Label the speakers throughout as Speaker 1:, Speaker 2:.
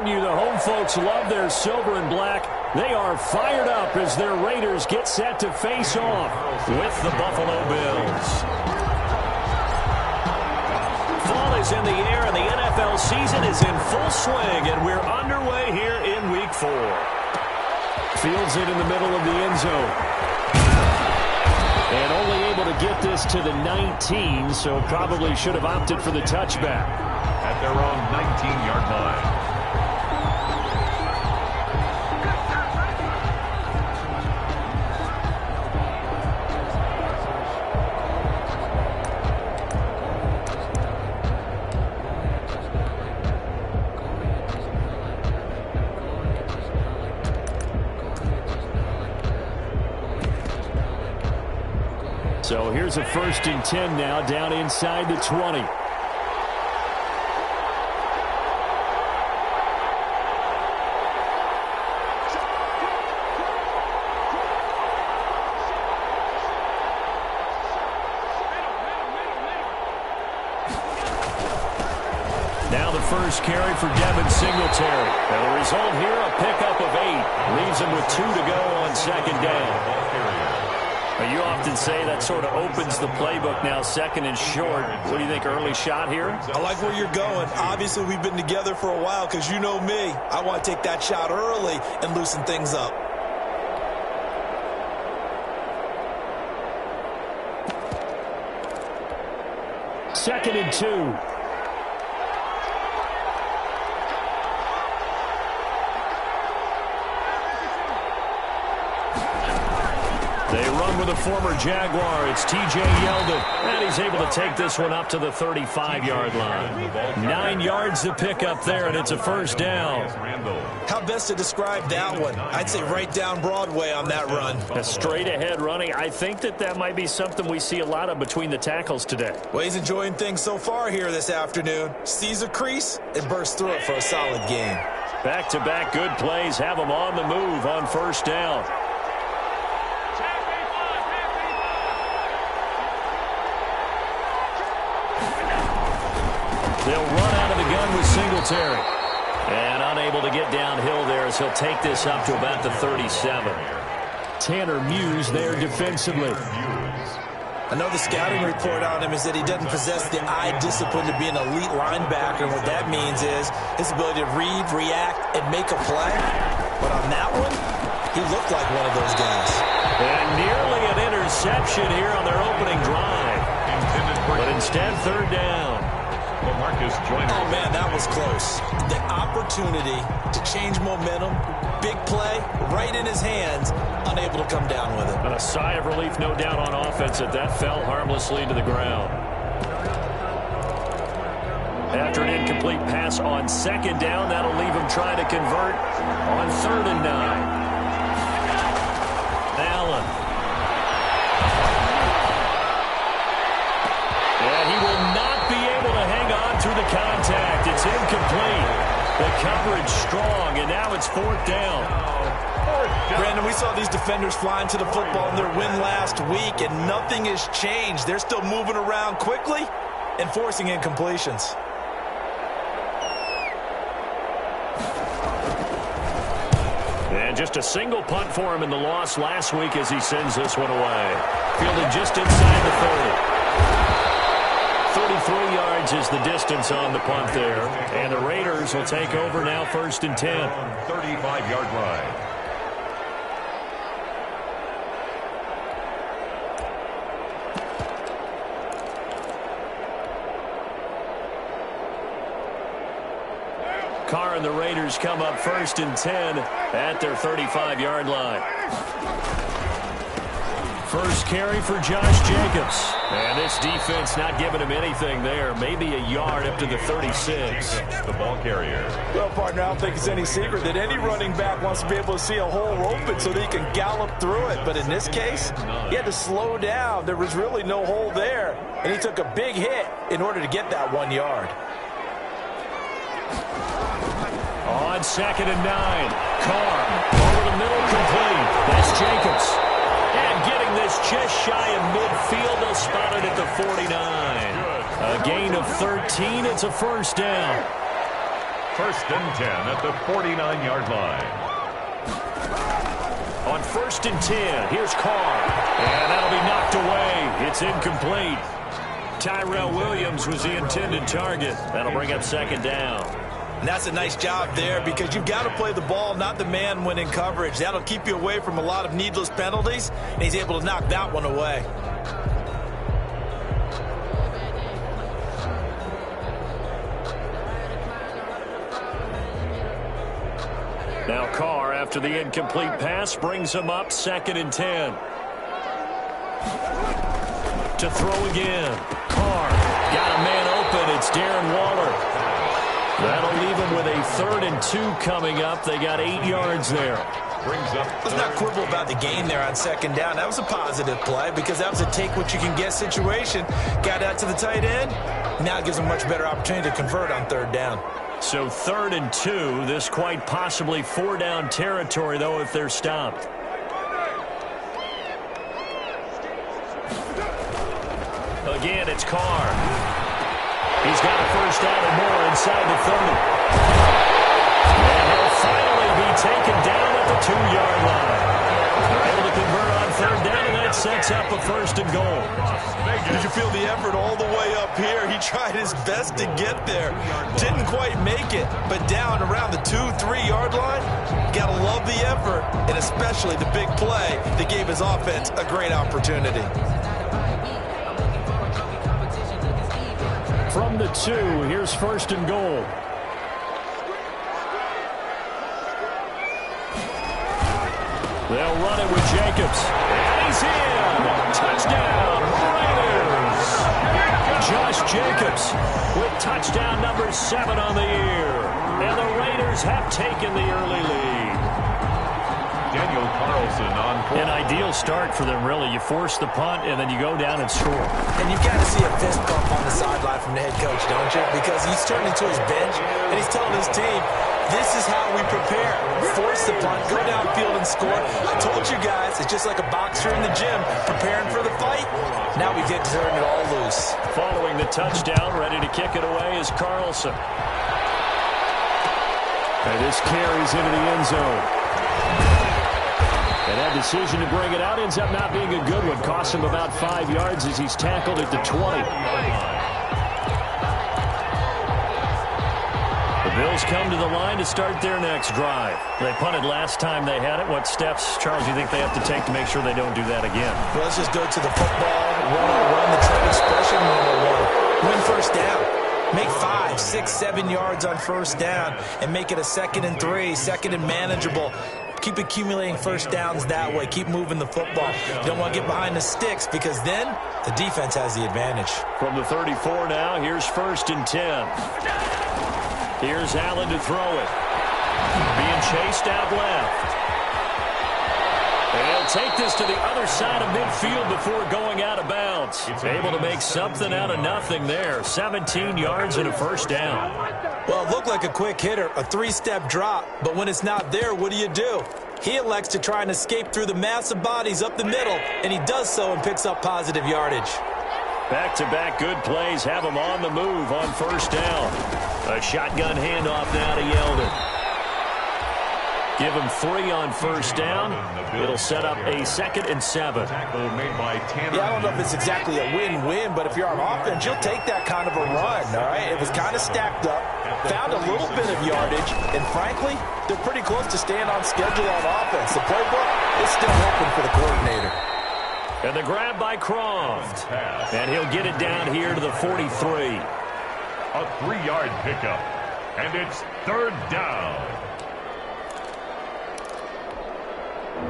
Speaker 1: The home folks love their silver and black. They are fired up as their Raiders get set to face off with the Buffalo Bills. Fall is in the air and the NFL season is in full swing, and we're underway here in Week 4. Fields it in the middle of the end zone. And only able to get this to the 19, so probably should have opted for the touchback.
Speaker 2: At their own 19-yard line.
Speaker 1: So here's a 1st and 10 now, down inside the 20. Now the first carry for Devin Singletary. And the result here, a pickup of 8. Leaves him with 2 to go on 2nd down. You often say that sort of opens the playbook now, 2nd and short. What do you think, early shot here?
Speaker 3: I like where you're going. Obviously, we've been together for a while because you know me. I want to take that shot early and loosen things up.
Speaker 1: Second and 2. They run with a former Jaguar. It's T.J. Yeldon. And he's able to take this one up to the 35-yard line. 9 yards to pick up there, and it's a 1st down.
Speaker 3: How best to describe that one? I'd say right down Broadway on that run.
Speaker 1: A straight-ahead running. I think that might be something we see a lot of between the tackles today.
Speaker 3: Well, he's enjoying things so far here this afternoon. Sees a crease and bursts through it for a solid gain.
Speaker 1: Back-to-back good plays have him on the move on 1st down. They'll run out of the gun with Singletary. And unable to get downhill there as he'll take this up to about the 37. Tanner Muse there defensively.
Speaker 3: I know the scouting report on him is that he doesn't possess the eye discipline to be an elite linebacker. And what that means is his ability to read, react, and make a play. But on that one, he looked like one of those guys.
Speaker 1: And nearly an interception here on their opening drive. But instead, 3rd down.
Speaker 3: Oh, man, that was close. The opportunity to change momentum, big play, right in his hands, unable to come down with it.
Speaker 1: And a sigh of relief, no doubt, on offense that fell harmlessly to the ground. After an incomplete pass on 2nd down, that'll leave him trying to convert on 3rd and 9. Allen. And he will not be able to hang on through the contact. It's incomplete. The coverage strong, and now it's 4th down.
Speaker 3: Brandon, we saw these defenders flying to the football in their win last week, and nothing has changed. They're still moving around quickly and forcing incompletions.
Speaker 1: And just a single punt for him in the loss last week as he sends this one away. Fielded just inside the 30. 33 yards is the distance on the punt there. And the Raiders will take over now, 1st and 10.
Speaker 2: 35-yard line.
Speaker 1: Carr and the Raiders come up 1st and 10 at their 35-yard line. First carry for Josh Jacobs. And this defense not giving him anything there. Maybe a yard up to the 36.
Speaker 2: The ball carrier.
Speaker 3: Well, partner, I don't think it's any secret that any running back wants to be able to see a hole open so that he can gallop through it. But in this case, he had to slow down. There was really no hole there. And he took a big hit in order to get that 1 yard.
Speaker 1: On 2nd and 9. Carr over the middle, complete. That's Jacobs. And getting this just shy of midfield, they'll spot it at the 49. A gain of 13. It's a 1st down.
Speaker 2: First and 10 at the 49-yard line.
Speaker 1: On first and 10, here's Carr. And that'll be knocked away. It's incomplete. Tyrell Williams was the intended target. That'll bring up second down.
Speaker 3: And that's a nice job there because you've got to play the ball, not the man when in coverage. That'll keep you away from a lot of needless penalties, and he's able to knock that one away.
Speaker 1: Now Carr, after the incomplete pass, brings him up second and 10. To throw again. Carr got a man open. It's Darren Waller. That'll leave him with a 3rd and 2 coming up. They got 8 yards there.
Speaker 3: Let's not quibble about the gain there on second down. That was a positive play because that was a take-what-you-can-get situation. Got out to the tight end. Now it gives them a much better opportunity to convert on 3rd down.
Speaker 1: So 3rd and 2. This quite possibly 4-down territory, though, if they're stopped. Again, it's Carr. He's got a first down and more inside the 30. And he'll finally be taken down at the 2-yard line. They're able to convert on 3rd down, and that sets up a 1st and goal.
Speaker 3: Did you feel the effort all the way up here? He tried his best to get there. Didn't quite make it, but down around the 2-3-yard line, gotta love the effort, and especially the big play that gave his offense a great opportunity.
Speaker 1: From the 2, here's 1st and goal. They'll run it with Jacobs. And he's in! Touchdown, Raiders! Josh Jacobs with touchdown number 7 on the year. And the Raiders have taken the early lead.
Speaker 2: Daniel Carlson on point.
Speaker 1: An ideal start for them, really. You force the punt, and then you go down and score.
Speaker 3: And you've got to see a fist bump on the sideline from the head coach, don't you? Because he's turning to his bench, and he's telling his team, this is how we prepare. Force the punt, go downfield and score. I told you guys, it's just like a boxer in the gym preparing for the fight. Now we get to turn it all loose.
Speaker 1: Following the touchdown, ready to kick it away is Carlson. And this carries into the end zone. And that decision to bring it out ends up not being a good one. Costs him about 5 yards as he's tackled at the 20. The Bills come to the line to start their next drive. They punted last time they had it. What steps, Charles, do you think they have to take to make sure they don't do that again?
Speaker 3: Well, let's just go to the football, run the trend expression 101. Win first down. Make 5, 6, 7 yards on first down and make it a 2nd and 3, 2nd and manageable. Keep accumulating first downs that way. Keep moving the football. You don't want to get behind the sticks because then the defense has the advantage.
Speaker 1: From the 34 now, here's 1st and 10. Here's Allen to throw it. Being chased out left. And he'll take this to the other side of midfield before going out of bounds. Able to make something out of nothing there. 17 yards and a first down.
Speaker 3: Well, it looked like a quick hitter, a 3-step drop. But when it's not there, what do? He elects to try and escape through the massive bodies up the middle, and he does so and picks up positive yardage.
Speaker 1: Back-to-back good plays have him on the move on first down. A shotgun handoff now to Yeldon. Give him 3 on first down. It'll set up a 2nd and 7.
Speaker 3: Yeah, I don't know if it's exactly a win-win, but if you're on offense, you'll take that kind of a run, all right? It was kind of stacked up, found a little bit of yardage, and frankly, they're pretty close to staying on schedule on offense. The playbook is still open for the coordinator.
Speaker 1: And the grab by Croft. And he'll get it down here to the 43.
Speaker 2: A 3-yard pickup, and it's 3rd down.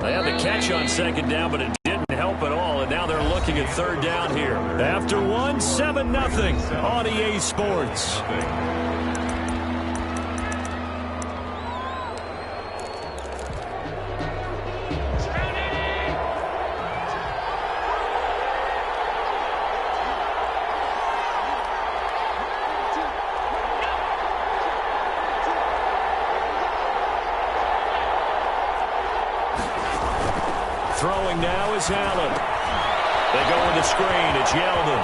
Speaker 1: They had the catch on 2nd down, but it didn't help at all, and now they're looking at 3rd down here. After 1, 7-0 on EA Sports. Throwing now is Allen. They go with the screen. It's Yeldon.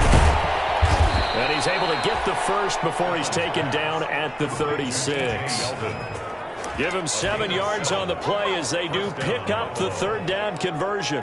Speaker 1: And he's able to get the first before he's taken down at the 36. Give him 7 yards on the play as they do pick up the third down conversion.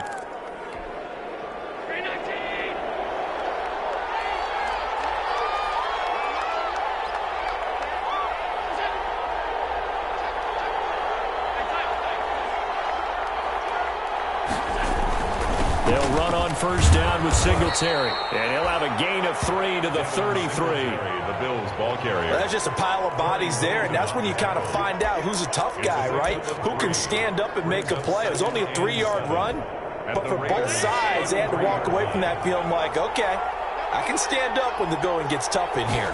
Speaker 1: They'll run on first down with Singletary. And he'll have a gain of 3 to the 33.
Speaker 2: The Bills ball carrier.
Speaker 3: That's just a pile of bodies there, and that's when you kind of find out who's a tough guy, right? Who can stand up and make a play. It was only a 3-yard run, but for both sides, they had to walk away from that feeling like, okay, I can stand up when the going gets tough in here.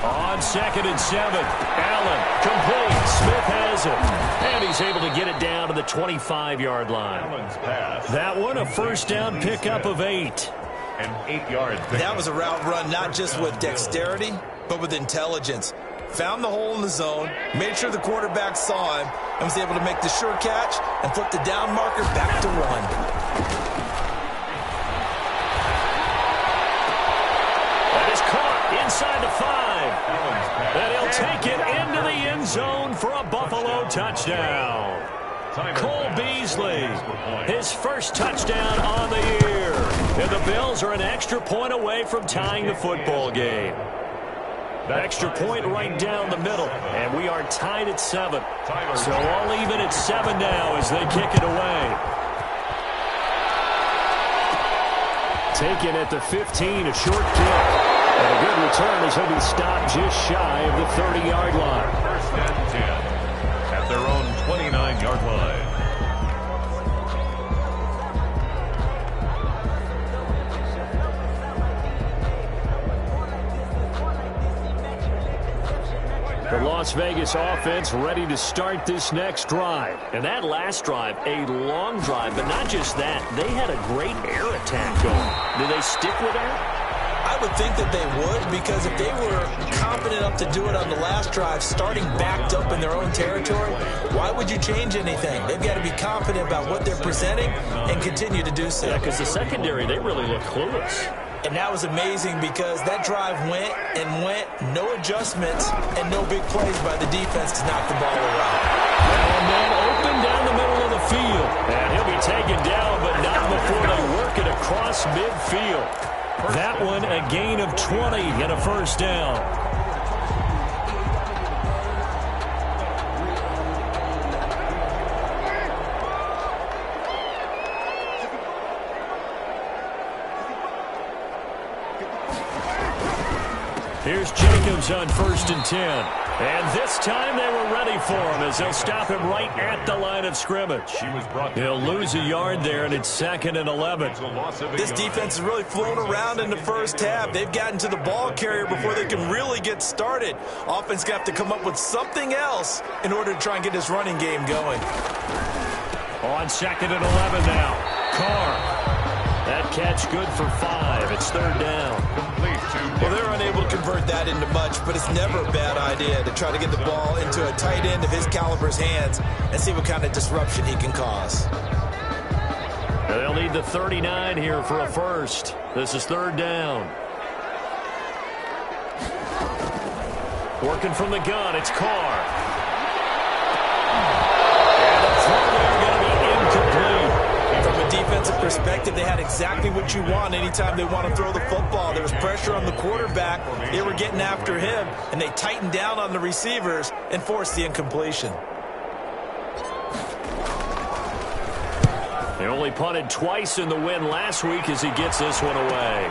Speaker 1: On 2nd and 7, Allen complete. Smith has it. And he's able to get it down to the 25-yard line.
Speaker 2: Allen's pass.
Speaker 1: That one, a first down pickup of 8.
Speaker 2: An 8-yard pickup.
Speaker 3: That was a route run not just with dexterity, but with intelligence. Found the hole in the zone, made sure the quarterback saw him, and was able to make the sure catch and flip the down marker back to 1.
Speaker 1: Inside the 5. And he'll take it into the end zone for a Buffalo touchdown. Cole Beasley, his first touchdown on the year. And the Bills are an extra point away from tying the football game. Extra point right down the middle. And we are tied at 7. So all even at 7 now as they kick it away. Taken at the 15, a short kick. And a good return as he'll be stopped just shy of the 30-yard line.
Speaker 2: First and 10 at their own 29-yard line.
Speaker 1: The Las Vegas offense ready to start this next drive. And that last drive, a long drive, but not just that. They had a great air attack going. Do they stick with that?
Speaker 3: I would think that they would, because if they were confident enough to do it on the last drive, starting backed up in their own territory, why would you change anything? They've got to be confident about what they're presenting and continue to do so.
Speaker 1: Yeah, because the secondary, they really look clueless.
Speaker 3: And that was amazing because that drive went and went, no adjustments, and no big plays by the defense to knock the ball around.
Speaker 1: And then open down the middle of the field. And he'll be taken down, but not before they work it across midfield. That one, a gain of 20 and a first down. Here's Jacobs on 1st and 10. And this time they were ready for him as they'll stop him right at the line of scrimmage. He'll lose a yard there, and it's 2nd and 11.
Speaker 3: This defense has really flown around in the first half. They've gotten to the ball carrier before they can really get started. Offense going to have to come up with something else in order to try and get this running game going.
Speaker 1: On 2nd and 11 now. Carr. That catch good for 5. It's 3rd down.
Speaker 3: Well, they're unable to convert that into much, but it's never a bad idea to try to get the ball into a tight end of his caliber's hands and see what kind of disruption he can cause.
Speaker 1: And they'll need the 39 here for a first. This is 3rd down. Working from the gun, it's Carr. And the throw there going to be incomplete.
Speaker 3: From a defensive perspective, they had exactly what you want anytime they want to throw the football. There was pressure on the quarterback. They were getting after him, and they tightened down on the receivers and forced the incompletion.
Speaker 1: They only punted twice in the win last week as he gets this one away.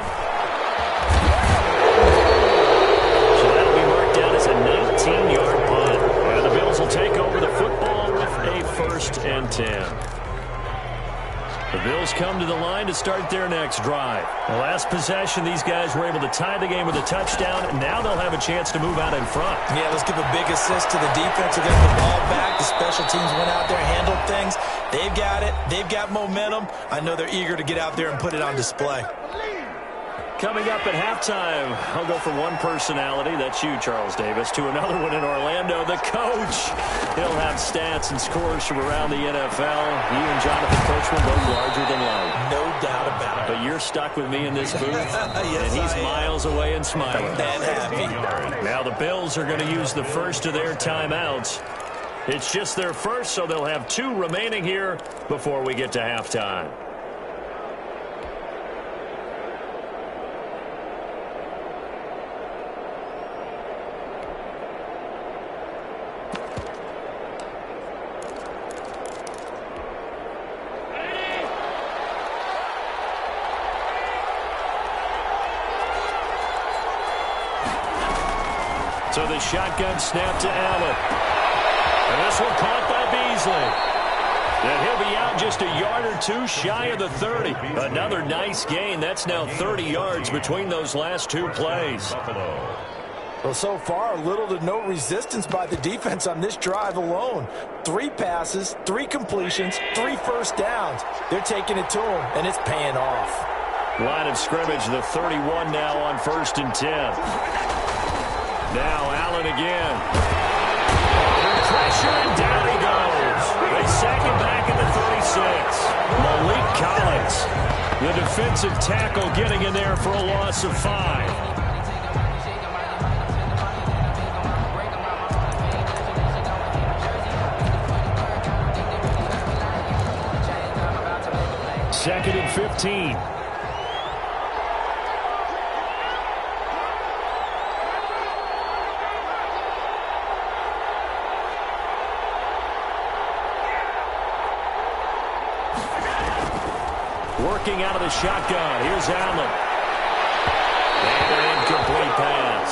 Speaker 1: So that'll be marked down as a 19-yard punt. And the Bills will take over the football with a 1st and 10. The Bills come to the line to start their next drive. The last possession, these guys were able to tie the game with a touchdown. Now they'll have a chance to move out in front.
Speaker 3: Yeah, let's give a big assist to the defense who got the ball back. The special teams went out there and handled things. They've got it. They've got momentum. I know they're eager to get out there and put it on display.
Speaker 1: Coming up at halftime, I'll go from one personality, that's you, Charles Davis, to another one in Orlando, the coach. He'll have stats and scores from around the NFL. He and Jonathan Coachman both larger than life.
Speaker 3: No doubt about it.
Speaker 1: But you're stuck with me in this booth,
Speaker 3: Yes,
Speaker 1: and he's miles away and smiling.
Speaker 3: And happy.
Speaker 1: Now the Bills are going to use the first of their timeouts. It's just their first, so they'll have 2 remaining here before we get to halftime. So the shotgun snap to Allen. And this one caught by Beasley. And he'll be out just a yard or 2 shy of the 30. Another nice gain. That's now 30 yards between those last 2 plays.
Speaker 3: Well, so far, little to no resistance by the defense on this drive alone. 3 passes, 3 completions, 3 first downs. They're taking it to him, and it's paying off.
Speaker 1: Line of scrimmage, the 31 now on 1st and 10. Now Allen again. Under pressure, and down he goes. They sack him back at the 36. Malik Collins, the defensive tackle, getting in there for a loss of 5. Second and 15. Working out of the shotgun. Here's Allen. And an incomplete pass.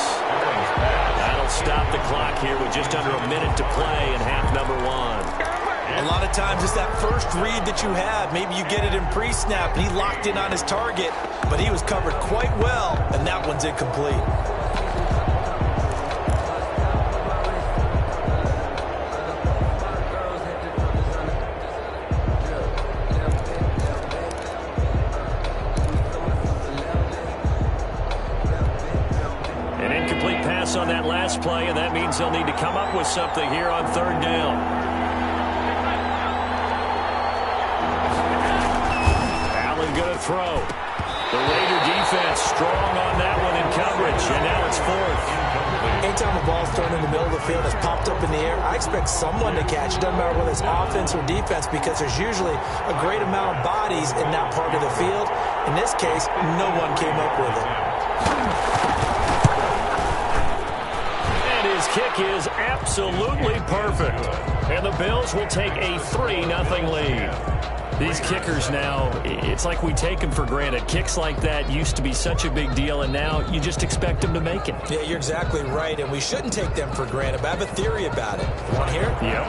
Speaker 1: That'll stop the clock here with just under a minute to play in half number 1.
Speaker 3: A lot of times it's that first read that you have. Maybe you get it in pre-snap, and he locked in on his target, but he was covered quite well, and that one's incomplete.
Speaker 1: An incomplete pass on that last play, and that means they'll need to come up with something here on 3rd down. Going to throw. The Raider defense strong on that one in coverage, and now it's 4th.
Speaker 3: Anytime a ball's thrown in the middle of the field, it's popped up in the air, I expect someone to catch it. Doesn't matter whether it's offense or defense, because there's usually a great amount of bodies in that part of the field. In this case, no one came up with it.
Speaker 1: And his kick is absolutely perfect. And the Bills will take a 3-0 lead. These kickers now, it's like we take them for granted. Kicks like that used to be such a big deal, and now you just expect them to make it.
Speaker 3: Yeah, you're exactly right, and we shouldn't take them for granted, but I have a theory about it. You want to hear it?
Speaker 1: Yep.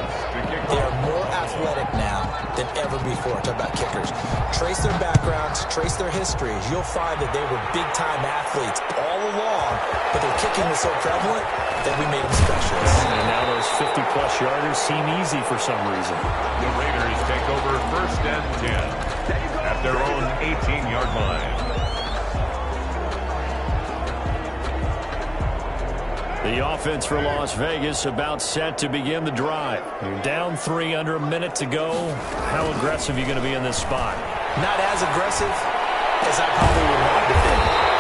Speaker 3: They are more athletic now than ever before. Talk about kickers. Trace their backgrounds, trace their histories. You'll find that they were big-time athletes all along, but their kicking was so prevalent that we made them specialists.
Speaker 1: And now those 50-plus yarders seem easy for some reason.
Speaker 2: The Raiders take over 1st and 10 at their own 18-yard line.
Speaker 1: The offense for Las Vegas about set to begin the drive. You're down 3, under a minute to go. How aggressive are you going to be in this spot?
Speaker 3: Not as aggressive as I probably would want to be.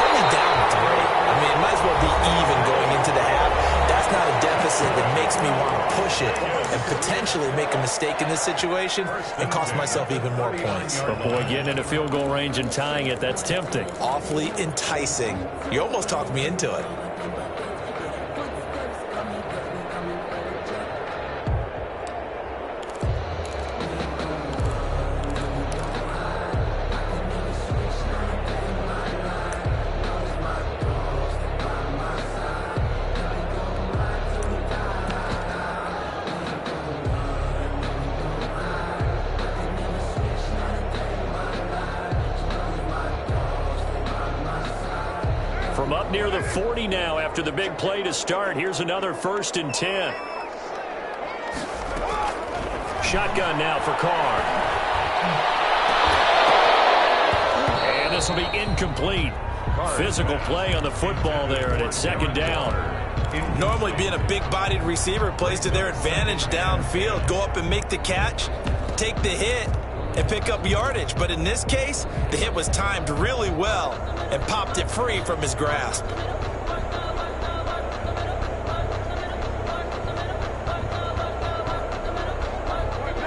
Speaker 3: Only down 3. I mean, it might as well be even going into the half. That's not a deficit that makes me want to push it and potentially make a mistake in this situation and cost myself even more points.
Speaker 1: But boy, getting into field goal range and tying it, that's tempting.
Speaker 3: Awfully enticing. You almost talked me into it.
Speaker 1: From up near the 40 now after the big play to start. Here's another 1st and 10. Shotgun now for Carr. And this will be incomplete. Physical play on the football there, and it's 2nd down.
Speaker 3: Normally being a big-bodied receiver plays to their advantage downfield. Go up and make the catch, take the hit, and pick up yardage. But in this case, the hit was timed really well and popped it free from his grasp.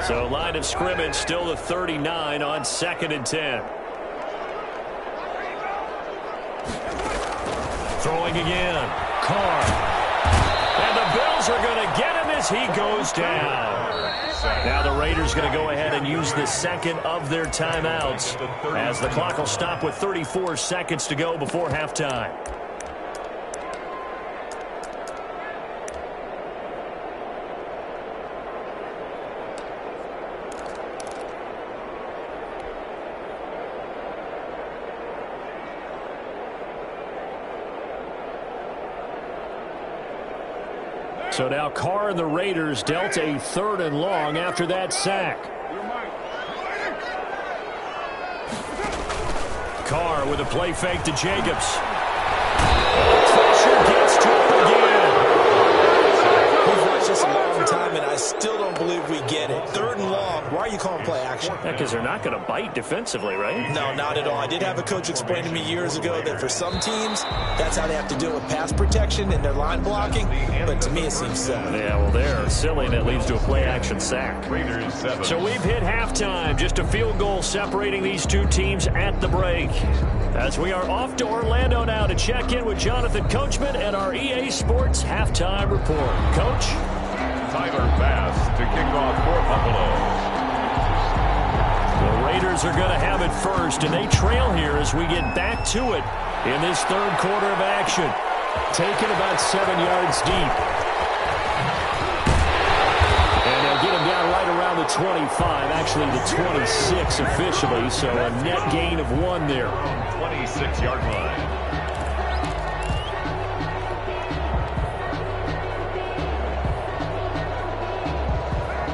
Speaker 1: So line of scrimmage still the 39 on 2nd and 10. Throwing again. Carr. And the Bills are going to get him as he goes down. Now the Raiders going to go ahead and use the second of their timeouts as the clock will stop with 34 seconds to go before halftime. So now Carr and the Raiders dealt a 3rd and long after that sack. Carr with a play fake to Jacobs. Pressure gets to him again.
Speaker 3: We've watched this a long time, and I still don't believe we get it. 3rd and long. Why are you calling play action?
Speaker 1: Yeah, because they're not going to bite defensively, right?
Speaker 3: No, not at all. I did have a coach explain to me years ago that for some teams, that's how they have to deal with pass protection and their line blocking. But to me, it seems silly.
Speaker 1: Yeah, well, they're silly, and it leads to a play-action sack. So we've hit halftime. Just a field goal separating these two teams at the break. As we are off to Orlando now to check in with Jonathan Coachman and our EA Sports halftime report. Coach?
Speaker 2: Tyler Bass to kick off for Buffalo.
Speaker 1: The Raiders are going to have it first, and they trail here as we get back to it in this 3rd quarter of action. Taken about 7 yards deep. And they'll get him down right around the 25, actually the 26 officially, so a net gain of 1 there.
Speaker 2: 26-yard line.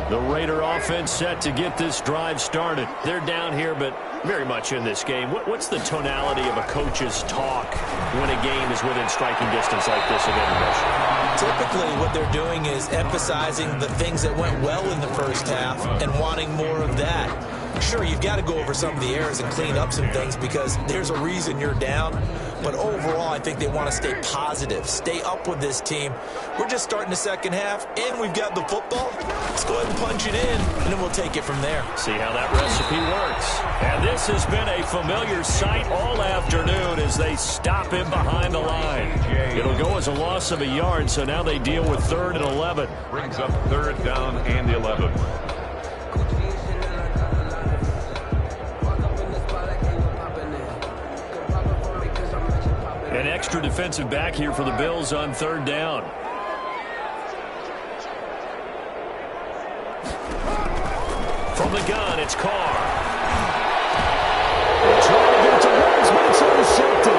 Speaker 1: The Raider offense set to get this drive started. They're down here, but very much in this game. What's the tonality of a coach's talk when a game is within striking distance like this again, Rush?
Speaker 3: Typically, what they're doing is emphasizing the things that went well in the first half and wanting more of that. Sure, you've got to go over some of the errors and clean up some things because there's a reason you're down. But overall, I think they want to stay positive, stay up with this team. We're just starting the second half, and we've got the football. Let's go ahead and punch it in, and then we'll take it from there.
Speaker 1: See how that recipe works. And this has been a familiar sight all afternoon as they stop him behind the line. It'll go as a loss of a yard, so now they deal with 3rd and 11.
Speaker 2: Brings up 3rd down and 11.
Speaker 1: An extra defensive back here for the Bills on 3rd down. From the gun, it's Carr. Trying to get to Woods, but it's intercepted.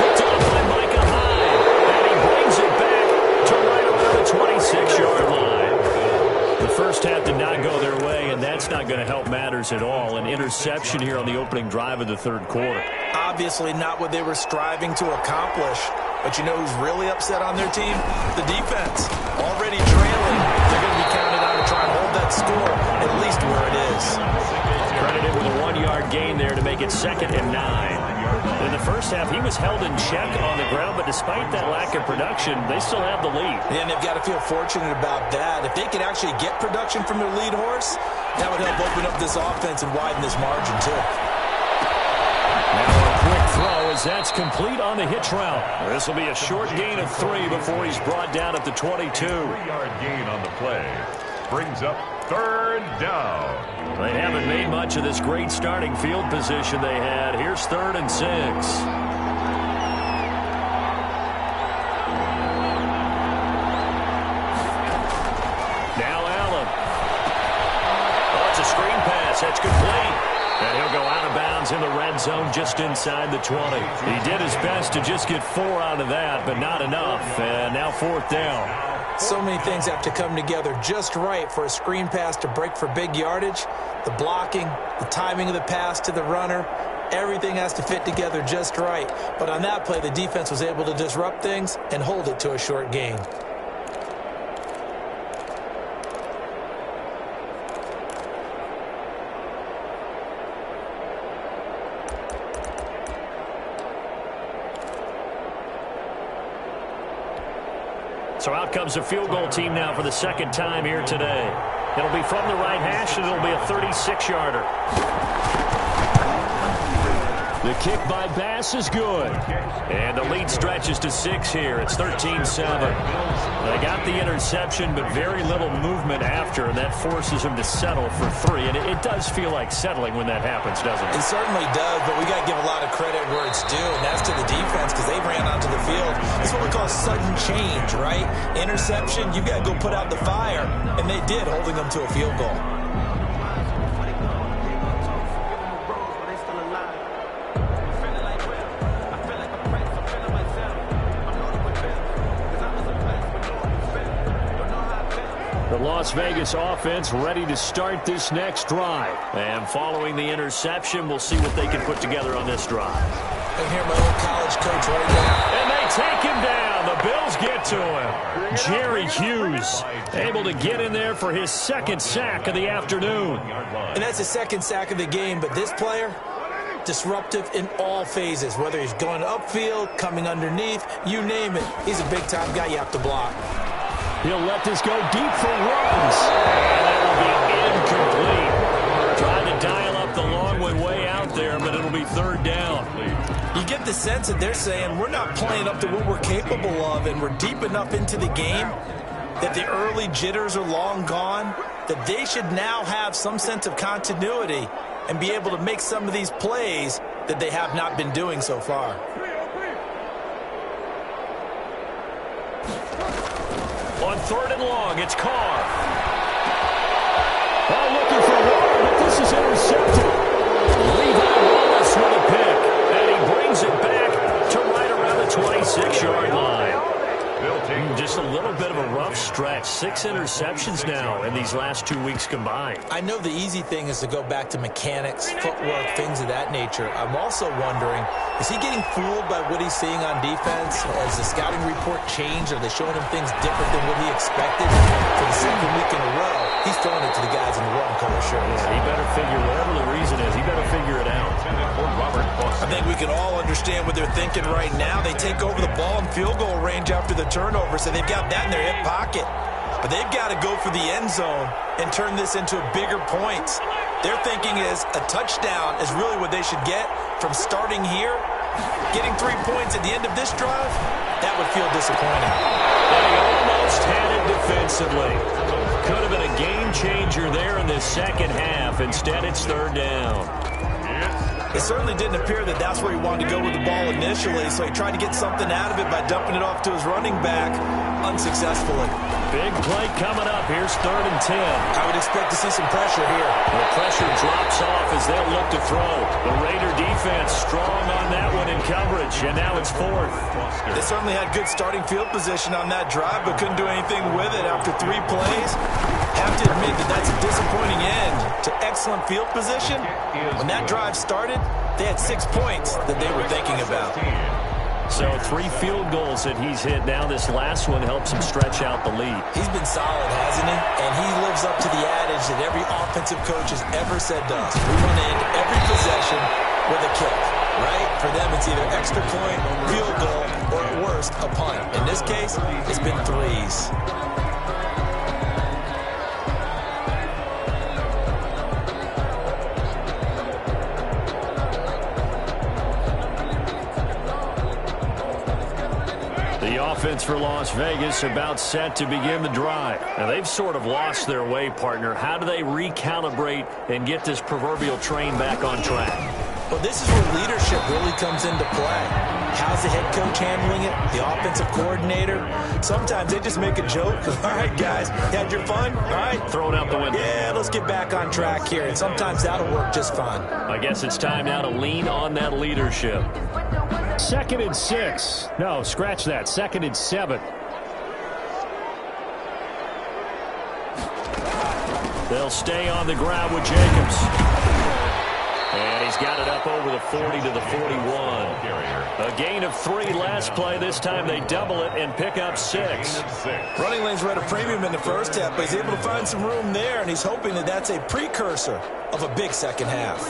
Speaker 1: Picked off by Micah Hyde. And he brings it back to right around the 26-yard line. The first half did not go their way, and that's not going to help matters at all. An interception here on the opening drive of the 3rd quarter.
Speaker 3: Obviously not what they were striving to accomplish. But you know who's really upset on their team? The defense. Already trailing. They're going to be counted on to try and hold that score, at least where it is.
Speaker 1: Credited with a 1-yard gain there to make it 2nd and 9. In the first half, he was held in check on the ground, but despite that lack of production, they still have the lead.
Speaker 3: And they've got to feel fortunate about that. If they could actually get production from their lead horse, that would help open up this offense and widen this margin, too.
Speaker 1: Now a quick throw as that's complete on the hitch route. This will be a short gain of 3 before he's brought down at the 22.
Speaker 2: 3-yard gain on the play. Brings up 3rd down.
Speaker 1: They haven't made much of this great starting field position they had. Here's 3rd and 6. Now Allen. Oh, it's a screen pass. That's complete. And he'll go out of bounds in the red zone just inside the 20. He did his best to just get 4 out of that, but not enough. And now 4th down.
Speaker 3: So many things have to come together just right for a screen pass to break for big yardage. The blocking, the timing of the pass to the runner, everything has to fit together just right. But on that play, the defense was able to disrupt things and hold it to a short gain.
Speaker 1: So out comes the field goal team now for the second time here today. It'll be from the right hash, and it'll be a 36-yarder. The kick by Bass is good. And the lead stretches to 6 here. It's 13-7. They got the interception, but very little movement after, and that forces them to settle for 3. And it does feel like settling when that happens, doesn't it?
Speaker 3: It certainly does, but we got to give a lot of credit where it's due, and that's to the defense because they ran onto the field. It's what we call sudden change, right? Interception, you got to go put out the fire, and they did, holding them to a field goal.
Speaker 1: The Las Vegas offense ready to start this next drive. And following the interception, we'll see what they can put together on this drive.
Speaker 3: I can hear my old college coach right now.
Speaker 1: And they take him down. The Bills get to him. Jerry Hughes able to get in there for his second sack of the afternoon.
Speaker 3: And that's the second sack of the game, but this player, disruptive in all phases, whether he's going upfield, coming underneath, you name it. He's a big-time guy you have to block.
Speaker 1: He'll let this go deep for runs. And that will be incomplete. Trying to dial up the long way out there, but it'll be third down.
Speaker 3: You get the sense that they're saying we're not playing up to what we're capable of, and we're deep enough into the game that the early jitters are long gone, that they should now have some sense of continuity and be able to make some of these plays that they have not been doing so far.
Speaker 1: On third and long, it's Carr. Oh, looking for Warren, but this is intercepted. Levi Wallace with a pick, and he brings it back to right around the 26-yard line. Just a little bit of a rough stretch. 6 interceptions now in these last 2 weeks combined.
Speaker 3: I know the easy thing is to go back to mechanics, footwork, things of that nature. I'm also wondering, is he getting fooled by what he's seeing on defense? Has the scouting report changed? Are they showing him things different than what he expected? For the second week in a row, he's throwing it to the guys in the wrong color shirts.
Speaker 1: Yeah, he better figure, whatever the reason is, he better figure it out.
Speaker 3: I think we can all understand what they're thinking right now. They take over the ball in field goal range after the turnover, so they've got that in their hip pocket. But they've got to go for the end zone and turn this into bigger points. Their thinking is a touchdown is really what they should get from starting here. Getting 3 points at the end of this drive, that would feel disappointing.
Speaker 1: And he almost had it defensively. Could have been a game changer there in the second half. Instead, it's third down.
Speaker 3: It certainly didn't appear that that's where he wanted to go with the ball initially, so he tried to get something out of it by dumping it off to his running back unsuccessfully.
Speaker 1: Big play coming up. Here's third and 10.
Speaker 3: I would expect to see some pressure here.
Speaker 1: The pressure drops off as they'll look to throw. The Raider defense strong on that one in coverage, and now it's fourth.
Speaker 3: They certainly had good starting field position on that drive, but couldn't do anything with it after 3 plays. Have to admit that that's a disappointing end to excellent field position. When that drive started, they had 6 points that they were thinking about.
Speaker 1: So 3 field goals that he's hit now. This last one helps him stretch out the lead.
Speaker 3: He's been solid, hasn't he? And he lives up to the adage that every offensive coach has ever said to us. We want to end every possession with a kick, right? For them, it's either extra point, field goal, or at worst, a punt. In this case, it's been 3s.
Speaker 1: The offense for Las Vegas about set to begin the drive. Now, they've sort of lost their way, partner. How do they recalibrate and get this proverbial train back on track?
Speaker 3: Well, this is where leadership really comes into play. How's the head coach handling it? The offensive coordinator? Sometimes they just make a joke. All right, guys, you had your fun? All right.
Speaker 1: Throw it out the window.
Speaker 3: Yeah, let's get back on track here. And sometimes that'll work just fine.
Speaker 1: I guess it's time now to lean on that leadership. 2nd and 6. No, scratch that. 2nd and 7. They'll stay on the ground with Jacobs. And he's got it up over the 40 to the 41. A gain of 3 last play. This time they double it and pick up 6.
Speaker 3: Running lanes were at a premium in the first half, but he's able to find some room there, and he's hoping that that's a precursor of a big second half.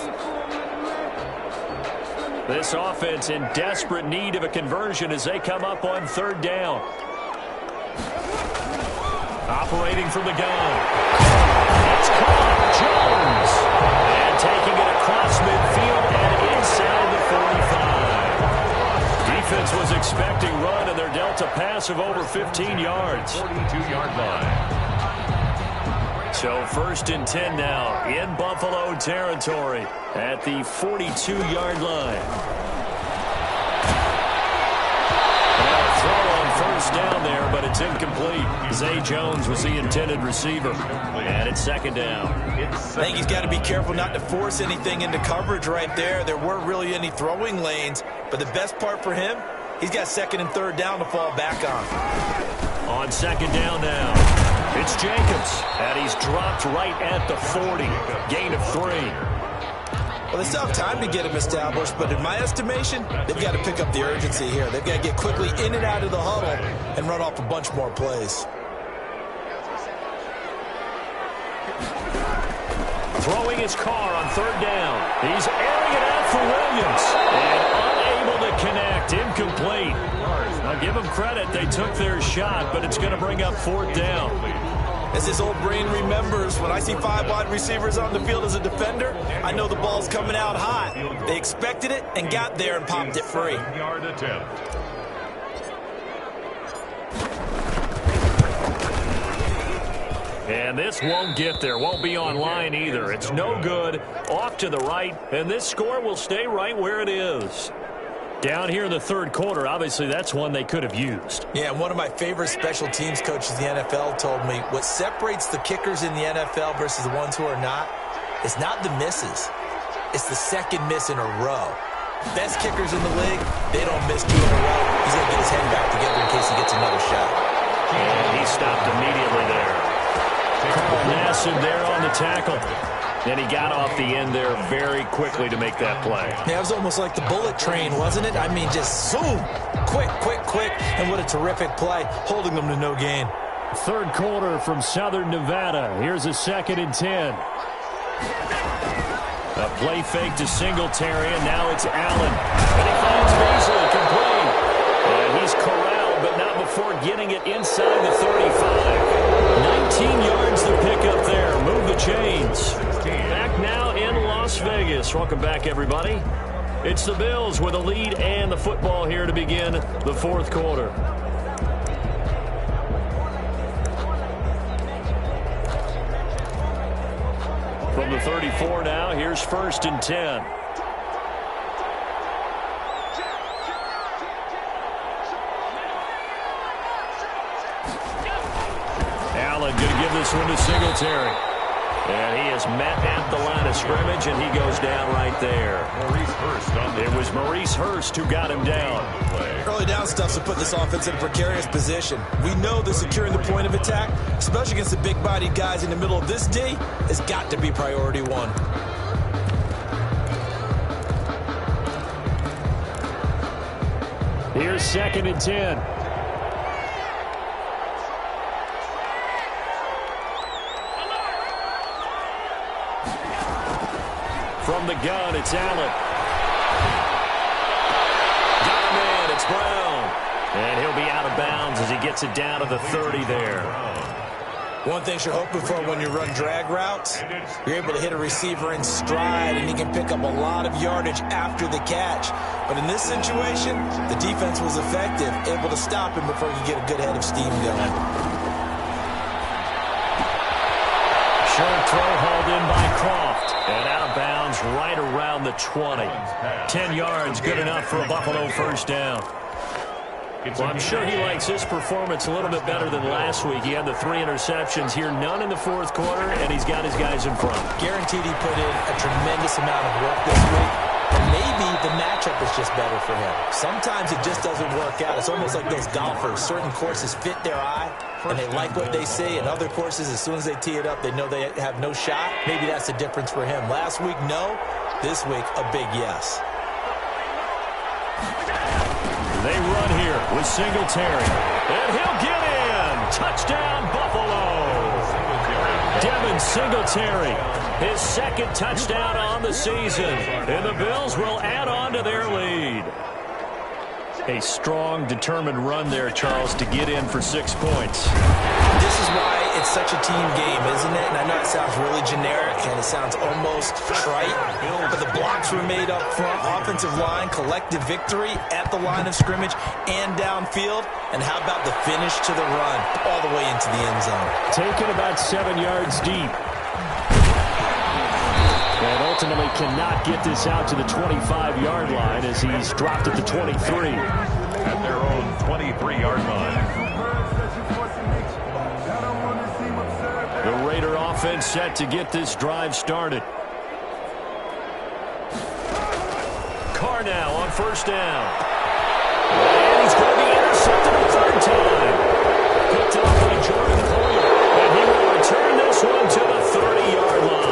Speaker 1: This offense in desperate need of a conversion as they come up on third down. Operating from the gun. It's caught. Jones. And taking it across midfield and inside the 45. Defense was expecting run, and they're dealt a pass of over 15 yards.
Speaker 2: 42-yard line.
Speaker 1: So 1st and 10 now in Buffalo territory at the 42-yard line. Throw on 1st down there, but it's incomplete. Zay Jones was the intended receiver. And it's 2nd down.
Speaker 3: I think he's got to be careful not to force anything into coverage right there. There weren't really any throwing lanes. But the best part for him, he's got 2nd and 3rd down to fall back on.
Speaker 1: On 2nd down now, it's Jacobs. And he's dropped right at the 40. Gain of 3.
Speaker 3: Well, they still have time to get him established, but in my estimation, they've got to pick up the urgency here. They've got to get quickly in and out of the huddle and run off a bunch more plays.
Speaker 1: Throwing his car on 3rd down. He's airing it out for Williams. And unable to connect. Incomplete. I'll give them credit. They took their shot, but it's going to bring up 4th down.
Speaker 3: As his old brain remembers, when I see 5 wide receivers on the field as a defender, I know the ball's coming out hot. They expected it and got there and popped it free.
Speaker 2: Yard attempt.
Speaker 1: And this won't get there. Won't be online either. It's no good. Off to the right. And this score will stay right where it is. Down here in the 3rd quarter, obviously that's one they could have used.
Speaker 3: Yeah, one of my favorite special teams coaches in the NFL told me what separates the kickers in the NFL versus the ones who are not is not the misses. It's the 2nd miss in a row. Best kickers in the league, they don't miss 2 in a row. He's going to get his head back together in case he gets another shot.
Speaker 1: And he stopped immediately there. Carl Nassib there on the tackle. And he got off the end there very quickly to make that play.
Speaker 3: Yeah, it was almost like the bullet train, wasn't it? I mean, just zoom. Quick, quick, quick. And what a terrific play, holding them to no gain.
Speaker 1: 3rd quarter from Southern Nevada. Here's a 2nd and 10. A play fake to Singletary, and now it's Allen. And he finds Beasley complete. And he's corralled, but not before getting it inside the 35. 19 yards to pick up there. Move the chains. Back now in Las Vegas. Welcome back, everybody. It's the Bills with a lead and the football here to begin the 4th quarter. From the 34 now, here's 1st and 10. Allen going to give this one to Singletary. And he is met at the line of scrimmage, and he goes down right there. It was Maurice Hurst who got him down.
Speaker 3: Early down stuff to put this offense in a precarious position. We know that securing the point of attack, especially against the big-bodied guys in the middle of this D, has got to be priority 1.
Speaker 1: Here's 2nd and 10. From the gun, it's Allen. Got him in, it's Brown. And he'll be out of bounds as he gets it down to the 30 there.
Speaker 3: One thing you're hoping for when you run drag routes, you're able to hit a receiver in stride, and he can pick up a lot of yardage after the catch. But in this situation, the defense was effective, able to stop him before he could get a good head of steam going.
Speaker 1: Short throw hauled in by Croft. And out of bounds right around the 20. 10 yards, good enough for a Buffalo 1st down. Well, I'm sure he likes his performance a little bit better than last week. He had the 3 interceptions here, none in the 4th quarter, and he's got his guys in front.
Speaker 3: Guaranteed he put in a tremendous amount of work this week. And maybe the matchup is just better for him. Sometimes it just doesn't work out. It's almost like those golfers. Certain courses fit their eye, and they like what they see. And other courses, as soon as they tee it up, they know they have no shot. Maybe that's the difference for him. Last week, no. This week, a big yes.
Speaker 1: They run here with Singletary. And he'll get in. Touchdown, Buffalo. Devin Singletary, his 2nd touchdown on the season. And the Bills will add on to their lead. A strong, determined run there, Charles, to get in for 6 points.
Speaker 3: This is why it's such a team game, isn't it? And I know it sounds really generic and it sounds almost trite, but the blocks were made up front, offensive line, collective victory at the line of scrimmage and downfield. And how about the finish to the run all the way into the end zone?
Speaker 1: Taken about 7 yards deep. And ultimately cannot get this out to the 25-yard line as he's dropped at the 23.
Speaker 2: At their own 23-yard line.
Speaker 1: The Raider offense set to get this drive started. Carr now on first down. And he's going to be intercepted a third time. Picked off by Jordan Poyer. And he will return this one to the 30-yard line.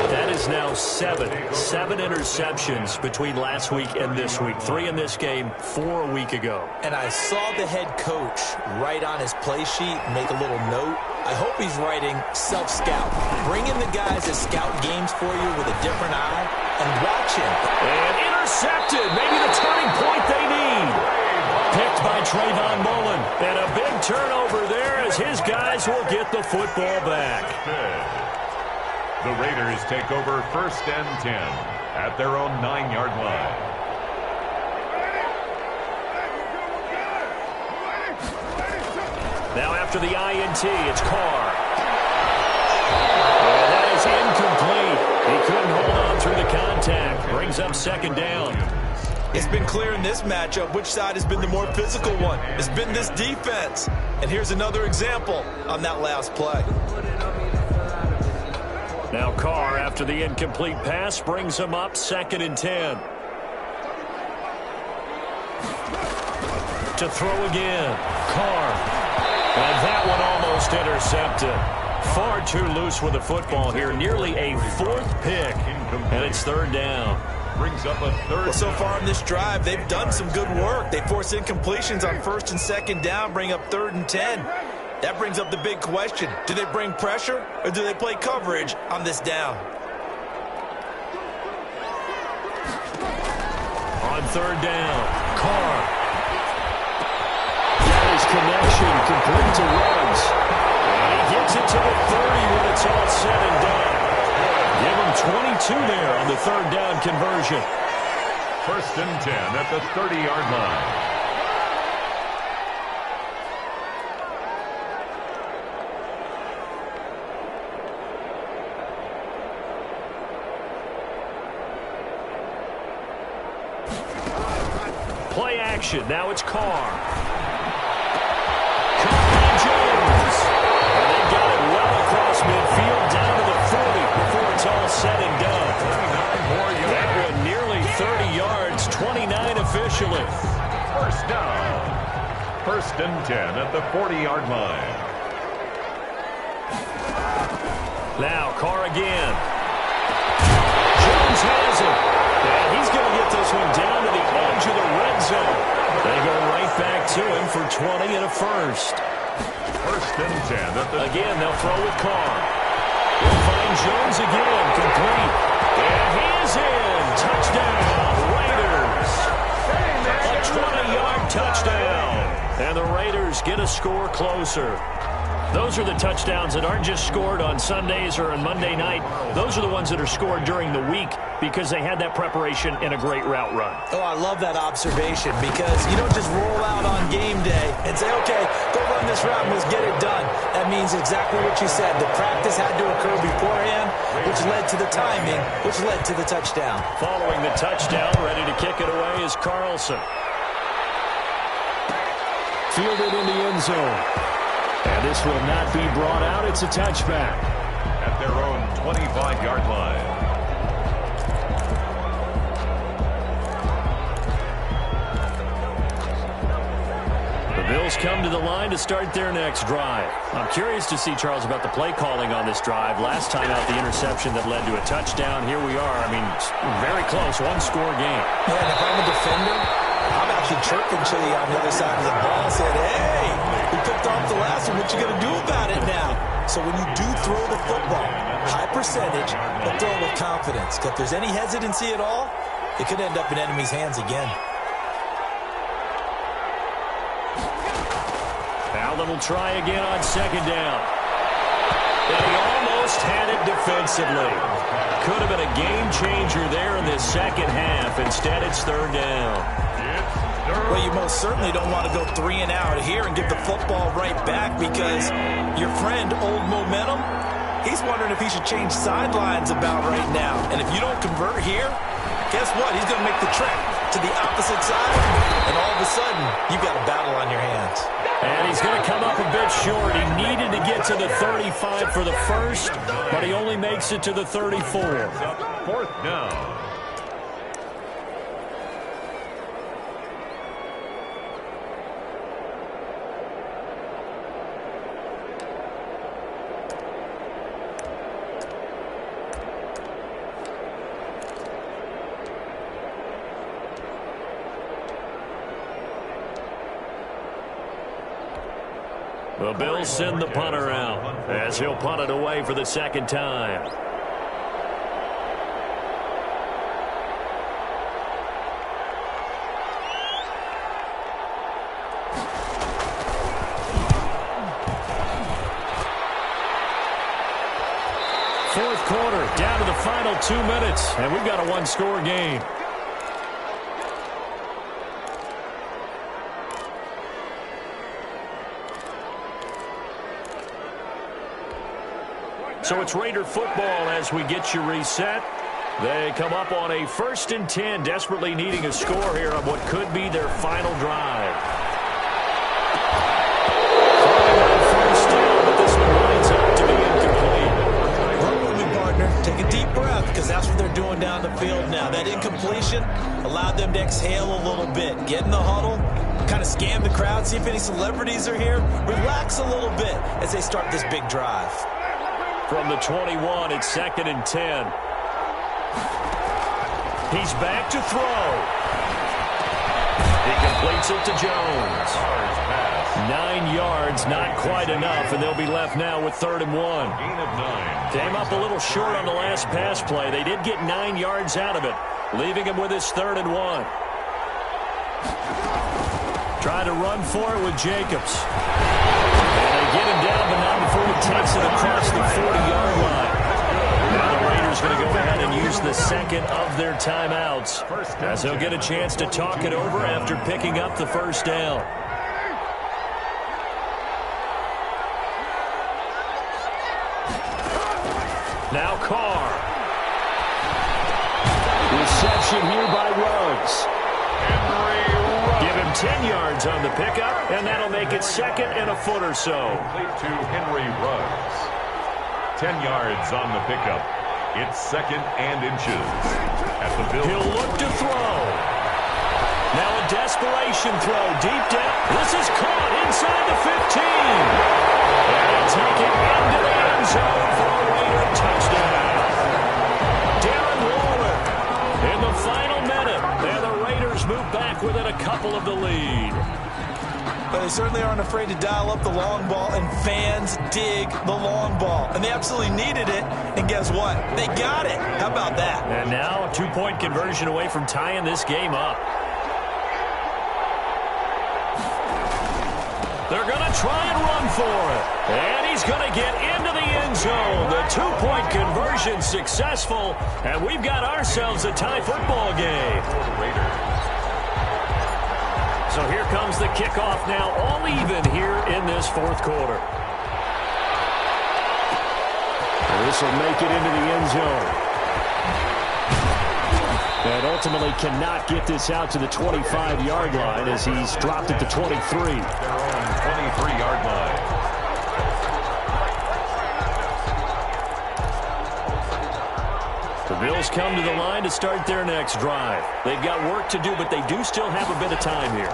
Speaker 1: That is now seven interceptions between last week and this week. 3 in this game, 4 a week ago.
Speaker 3: And I saw the head coach write on his play sheet and make a little note. I hope he's writing self-scout. Bring in the guys that scout games for you with a different eye and watch him.
Speaker 1: And intercepted. Maybe the turning point they need. Picked by Trayvon Mullen. And a big turnover there as his guys will get the football back.
Speaker 2: The Raiders take over first and 10 at their own 9-yard line.
Speaker 1: Now after the INT, it's Carr. And that is incomplete. He couldn't hold on through the contact. Brings up second down.
Speaker 3: It's been clear in this matchup which side has been the more physical one. It's been this defense. And here's another example on that last play.
Speaker 1: Now Carr, after the incomplete pass, brings him up second and 10. To throw again. Carr. And that one almost intercepted. Far too loose with the football here. Nearly a 4th pick. And it's third down.
Speaker 2: Brings up a third.
Speaker 3: Well, so far in this drive, they've done some good work. They force incompletions on first and second down, bring up 3rd and 10. That brings up the big question. Do they bring pressure or do they play coverage on this down?
Speaker 1: On third down, Carr. That is connection, complete to Ruggs. And he gets it to the 30 when it's all said and done. Give him 22 there on the third down conversion.
Speaker 2: First and 10 at the 30-yard line.
Speaker 1: Play action. Now it's Carr. Jones. And they got it well across midfield down to the 40 before it's all said and done. That one nearly 30 yards, 29 officially.
Speaker 2: First down. First and 10 at the 40-yard line.
Speaker 1: Now Carr again. Jones has it. And he's going to get this one down to the edge of the red zone. They go right back to him for 20 and a first.
Speaker 2: First and 10 at the...
Speaker 1: Again, they'll throw with Carr. They'll find Jones again, complete. And he is in. Touchdown, Raiders. A 20-yard touchdown. And the Raiders get a score closer. Those are the touchdowns that aren't just scored on Sundays or on Monday night. Those are the ones that are scored during the week because they had that preparation in a great route run.
Speaker 3: Oh, I love that observation because you don't just roll out on game day and say, okay, go run this route and let's get it done. That means exactly what you said. The practice had to occur beforehand, which led to the timing, which led to the touchdown.
Speaker 1: Following the touchdown, ready to kick it away is Carlson. Fielded in the end zone. And this will not be brought out. It's a touchback.
Speaker 2: At their own 25-yard line.
Speaker 1: The Bills come to the line to start their next drive. I'm curious to see, Charles, about the play calling on this drive. Last time out, the interception that led to a touchdown. Here we are. I mean, very close, one-score game.
Speaker 3: Yeah, and if I'm a defender, I'm actually chirping Chili on the other side of the ball and said, hey, we picked off the last one. What you going to do about it now? So when you do throw the football, high percentage, but throw it with confidence. If there's any hesitancy at all, it could end up in enemy's hands again.
Speaker 1: Allen will try again on second down. And he almost had it defensively. Could have been a game changer there in this second half. Instead, it's third down.
Speaker 3: Well, you most certainly don't want to go 3 and out here and give the football right back, because your friend, Old Momentum, he's wondering if he should change sidelines about right now. And if you don't convert here, guess what? He's going to make the trek to the opposite side, and all of a sudden, you've got a battle on your hands.
Speaker 1: And he's going to come up a bit short. He needed to get to the 35 for the first, but he only makes it to the 34.
Speaker 2: Fourth down.
Speaker 1: The Bills send the punter out as he'll punt it away for the second time. Fourth quarter, down to the final 2 minutes, and we've got a one-score game. So it's Raider football as we get you reset. They come up on a 1st and 10, desperately needing a score here on what could be their final drive. First down, but this one winds up to be incomplete.
Speaker 3: Work with me, partner. Take a deep breath, because that's what they're doing down the field now. That incompletion allowed them to exhale a little bit. Get in the huddle, kind of scan the crowd, see if any celebrities are here. Relax a little bit as they start this big drive.
Speaker 1: From the 21, it's 2nd and 10. He's back to throw. He completes it to Jones. 9 yards, not quite enough, and they'll be left now with 3rd and 1. Came up a little short on the last pass play. They did get 9 yards out of it, leaving him with his 3rd and 1. Trying to run for it with Jacobs. Get him down, but not before he takes it across the 40-yard line. Now the Raiders going to go ahead and use the second of their timeouts, as they'll get a chance to talk it over after picking up the first down. Now Carr. Reception here by Ruggs. Give him 10 yards on the pickup, and that'll make it 2nd and a foot or so.
Speaker 2: Complete to Henry Ruggs. 10 yards on the pickup. It's 2nd and inches. At the Bills.
Speaker 1: He'll look to throw. Now a desperation throw deep down. This is caught inside the 15. And he'll take it into the end zone for a Raider touchdown. Darren Waller in the final minute. And the Raiders move back within a couple of the lead.
Speaker 3: But they certainly aren't afraid to dial up the long ball, and fans dig the long ball. And they absolutely needed it, and guess what? They got it. How about that?
Speaker 1: And now a 2-point conversion away from tying this game up. They're going to try and run for it. And he's going to get into the end zone. The 2-point conversion successful, and we've got ourselves a tie football game. So here comes the kickoff now, all even here in this fourth quarter. This will make it into the end zone. And ultimately cannot get this out to the 25-yard line as he's dropped at the 23.
Speaker 2: Their own 23-yard line.
Speaker 1: The Bills come to the line to start their next drive. They've got work to do, but they do still have a bit of time here.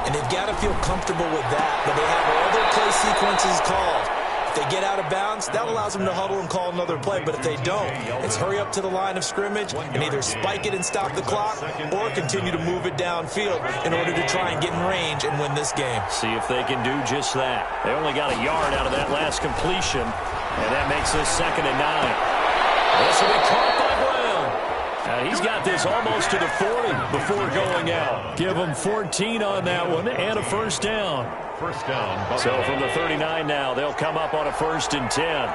Speaker 3: And they've got to feel comfortable with that, but they have all their play sequences called. If they get out of bounds, that allows them to huddle and call another play. But if they don't, it's hurry up to the line of scrimmage and either spike it and stop the clock or continue to move it downfield in order to try and get in range and win this game.
Speaker 1: See if they can do just that. They only got a yard out of that last completion, and that makes this 2nd and 9. This will be caught by Brown. He's got this almost to the 40 before going out. Give him 14 on that one and a first down.
Speaker 2: First down.
Speaker 1: So from the 39 now, they'll come up on a 1st and 10.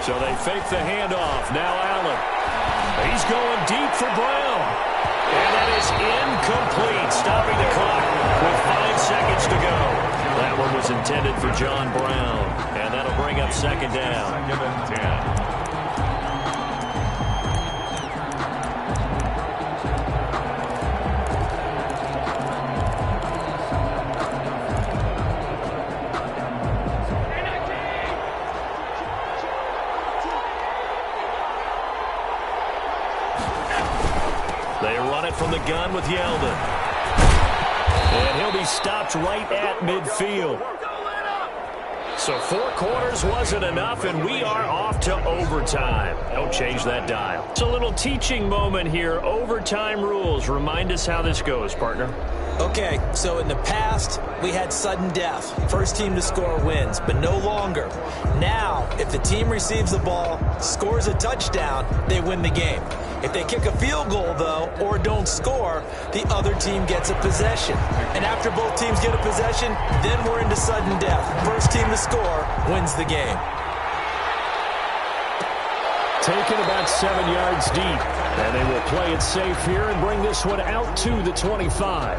Speaker 1: So they fake the handoff. Now Allen. He's going deep for Brown. And that is incomplete, stopping the clock with 5 seconds to go. That one was intended for John Brown. And that'll bring up 2nd down.
Speaker 2: 2nd and 10.
Speaker 1: From the gun with Yeldon. And he'll be stopped right at midfield. So 4 quarters wasn't enough, and we are off to overtime. Don't change that dial. It's a little teaching moment here. Overtime rules. Remind us how this goes, partner.
Speaker 3: Okay, so in the past, we had sudden death. First team to score wins, but no longer. Now, if the team receives the ball, scores a touchdown, they win the game. If they kick a field goal, though, or don't score, the other team gets a possession. And after both teams get a possession, then we're into sudden death. First team to score wins the game.
Speaker 1: Taken about 7 yards deep. And they will play it safe here and bring this one out to the 25.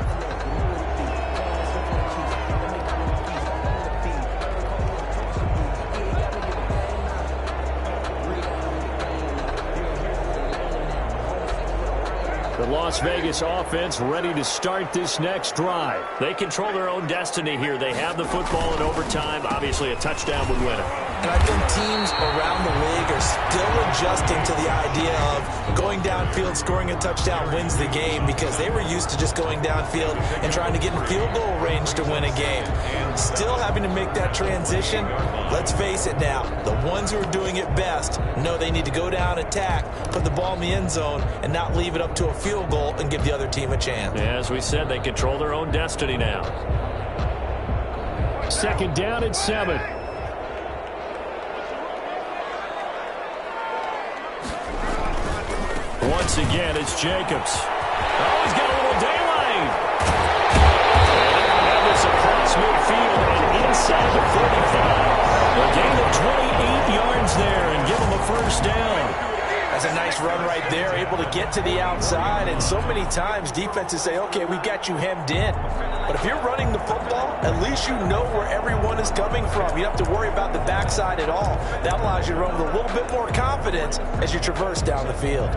Speaker 1: The Las Vegas offense ready to start this next drive. They control their own destiny here. They have the football in overtime. Obviously, a touchdown would win it.
Speaker 3: And I think teams around the league are still adjusting to the idea of going downfield, scoring a touchdown wins the game, because they were used to just going downfield and trying to get in field goal range to win a game. Still having to make that transition. Let's face it now, the ones who are doing it best know they need to go down, attack, put the ball in the end zone, and not leave it up to a field goal and give the other team a chance.
Speaker 1: Yeah, as we said, they control their own destiny now. 2nd down and 7. Once again, it's Jacobs. Oh, he's got a little daylight. And have this across midfield and inside the 45. A gain of 28 yards there and give him a first down.
Speaker 3: That's a nice run right there, able to get to the outside. And so many times defenses say, okay, we've got you hemmed in. But if you're running the football, at least you know where everyone is coming from. You don't have to worry about the backside at all. That allows you to run with a little bit more confidence as you traverse down the field.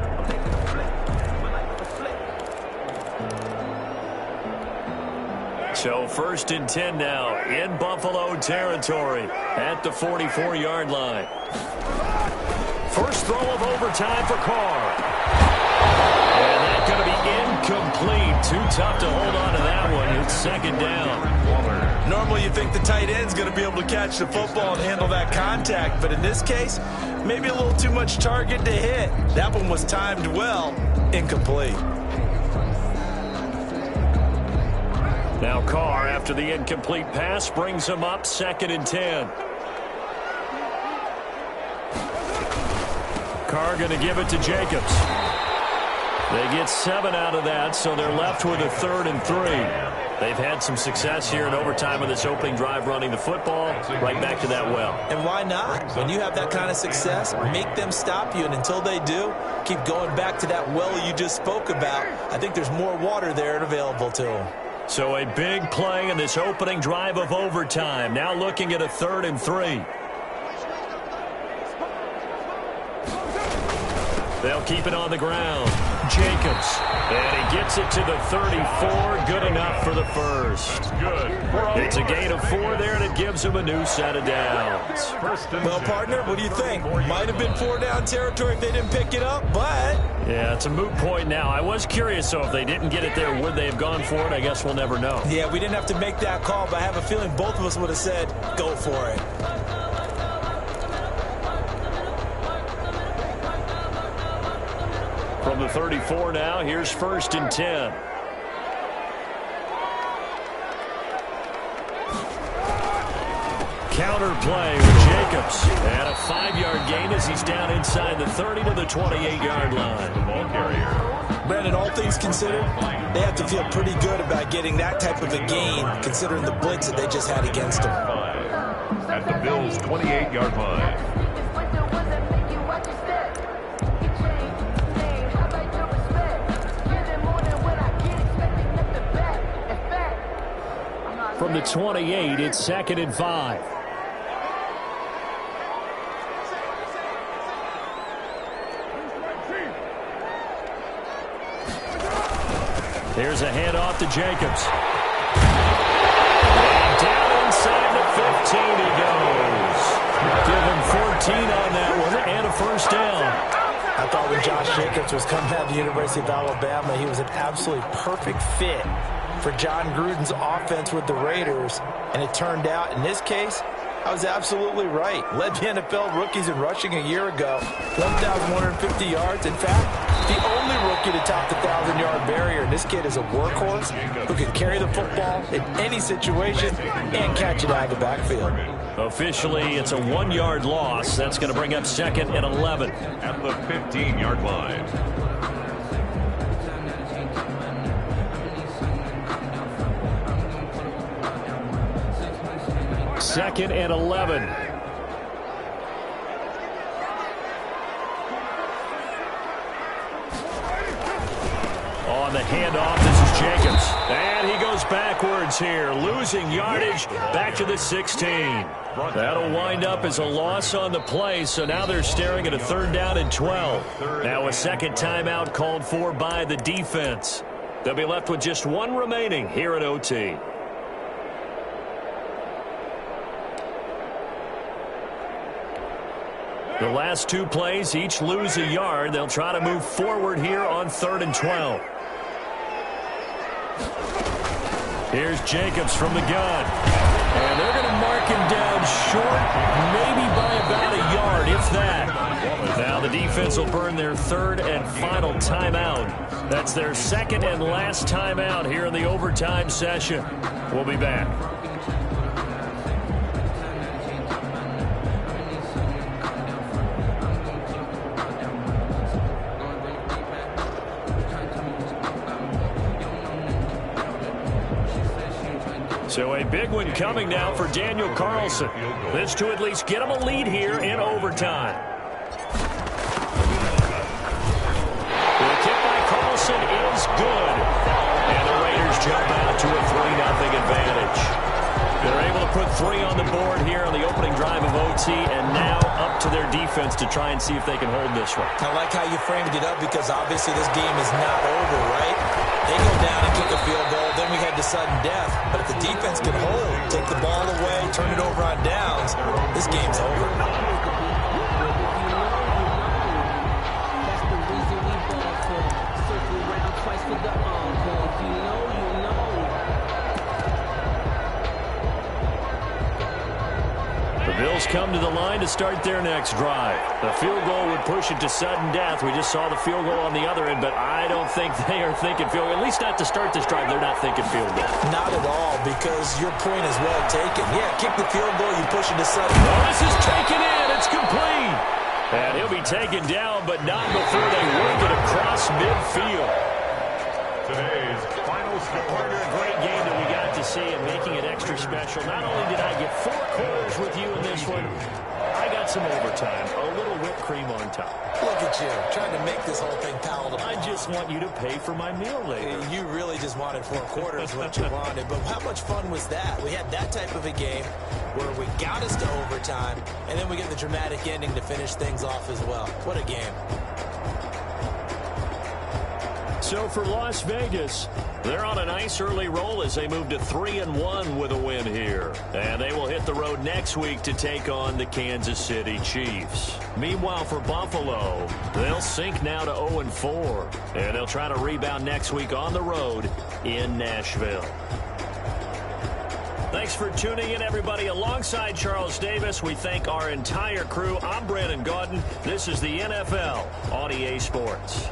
Speaker 1: So 1st and 10 now in Buffalo territory at the 44-yard line. First throw of overtime for Carr. And that's going to be incomplete. Too tough to hold on to that one. It's 2nd down.
Speaker 3: Normally you think the tight end's going to be able to catch the football and handle that contact, but in this case, maybe a little too much target to hit. That one was timed well. Incomplete.
Speaker 1: Now Carr, after the incomplete pass, brings him up 2nd and 10. Carr going to give it to Jacobs. They get 7 out of that, so they're left with a 3rd and 3. They've had some success here in overtime with this opening drive running the football. Right back to that well.
Speaker 3: And why not? When you have that kind of success, make them stop you. And until they do, keep going back to that well you just spoke about. I think there's more water there and available to them.
Speaker 1: So a big play in this opening drive of overtime. Now looking at a 3rd and 3. They'll keep it on the ground. Jacobs. And he gets it to the 34. Good enough for the first.
Speaker 2: Good.
Speaker 1: It's a gain of 4 there, and it gives him a new set of downs.
Speaker 3: Well, partner, what do you think? Might have been 4-down territory if they didn't pick it up, but...
Speaker 1: Yeah, it's a moot point now. I was curious, so if they didn't get it there, would they have gone for it? I guess we'll never know.
Speaker 3: Yeah, we didn't have to make that call, but I have a feeling both of us would have said, go for it.
Speaker 1: From the 34 now, here's 1st and 10. counter play with Jacobs. And a 5-yard gain as he's down inside the 30 to the 28-yard line.
Speaker 2: The ball carrier.
Speaker 3: Brandon, all things considered, they have to feel pretty good about getting that type of a gain, considering the blitz that they just had against them.
Speaker 2: At the Bills' 28-yard line.
Speaker 1: From the 28, it's 2nd and 5. Here's a handoff to Jacobs. And down inside the 15 he goes. Give him 14 on that one and a first down.
Speaker 3: I thought when Josh Jacobs was coming out of the University of Alabama, he was an absolutely perfect fit for John Gruden's offense with the Raiders. And it turned out, in this case, I was absolutely right. Led the NFL rookies in rushing a year ago. 1,150 yards. In fact, the only rookie to top the 1,000-yard barrier. This kid is a workhorse who can carry the football in any situation and catch it out of the backfield.
Speaker 1: Officially, it's a 1-yard loss. That's going to bring up 2nd and 11.
Speaker 2: At the 15-yard line.
Speaker 1: Second and 11. On the handoff, this is Jacobs. And he goes backwards here, losing yardage back to the 16. That'll wind up as a loss on the play, so now they're staring at a 3rd down and 12. Now a second timeout called for by the defense. They'll be left with just one remaining here at OT. The last 2 plays, each lose a yard. They'll try to move forward here on 3rd and 12. Here's Jacobs from the gun. And they're going to mark him down short, maybe by about a yard, if that. Now the defense will burn their 3rd and final timeout. That's their 2nd and last timeout here in the overtime session. We'll be back. So a big one coming now for Daniel Carlson. This to at least get him a lead here in overtime. The kick by Carlson is good. And the Raiders jump out to a 3-0 advantage. They're able to put 3 on the board here on the opening drive of OT, and now up to their defense to try and see if they can hold this one.
Speaker 3: I like how you framed it up because obviously this game is not over, right? They go down and kick a field goal, then we head to sudden death. But if the defense can hold, take the ball away, turn it over on downs, this game's over.
Speaker 1: The Bills come to the line to start their next drive. The field goal would push it to sudden death. We just saw the field goal on the other end, but I don't think they are thinking field goal. At least not to start this drive. They're not thinking field goal.
Speaker 3: Not at all, because your point is well taken. Yeah, kick the field goal, you push it to sudden
Speaker 1: death.
Speaker 3: death.
Speaker 1: This is taken in. It's complete. And he'll be taken down, but not before they work it across midfield.
Speaker 2: Today's final score.
Speaker 1: A great game that we got to see and making it extra special. Not only did I get 4 quarters with you in this one, I got some overtime, a little whipped cream on top.
Speaker 3: Look at you, trying to make this whole thing palatable.
Speaker 1: I just want you to pay for my meal later.
Speaker 3: You really just wanted 4 quarters what you wanted, but how much fun was that? We had that type of a game where we got us to overtime, and then we get the dramatic ending to finish things off as well. What a game.
Speaker 1: So for Las Vegas, they're on a nice early roll as they move to 3-1 with a win here. And they will hit the road next week to take on the Kansas City Chiefs. Meanwhile, for Buffalo, they'll sink now to 0-4. And they'll try to rebound next week on the road in Nashville. Thanks for tuning in, everybody. Alongside Charles Davis, we thank our entire crew. I'm Brandon Gaudin. This is the NFL on EA Sports.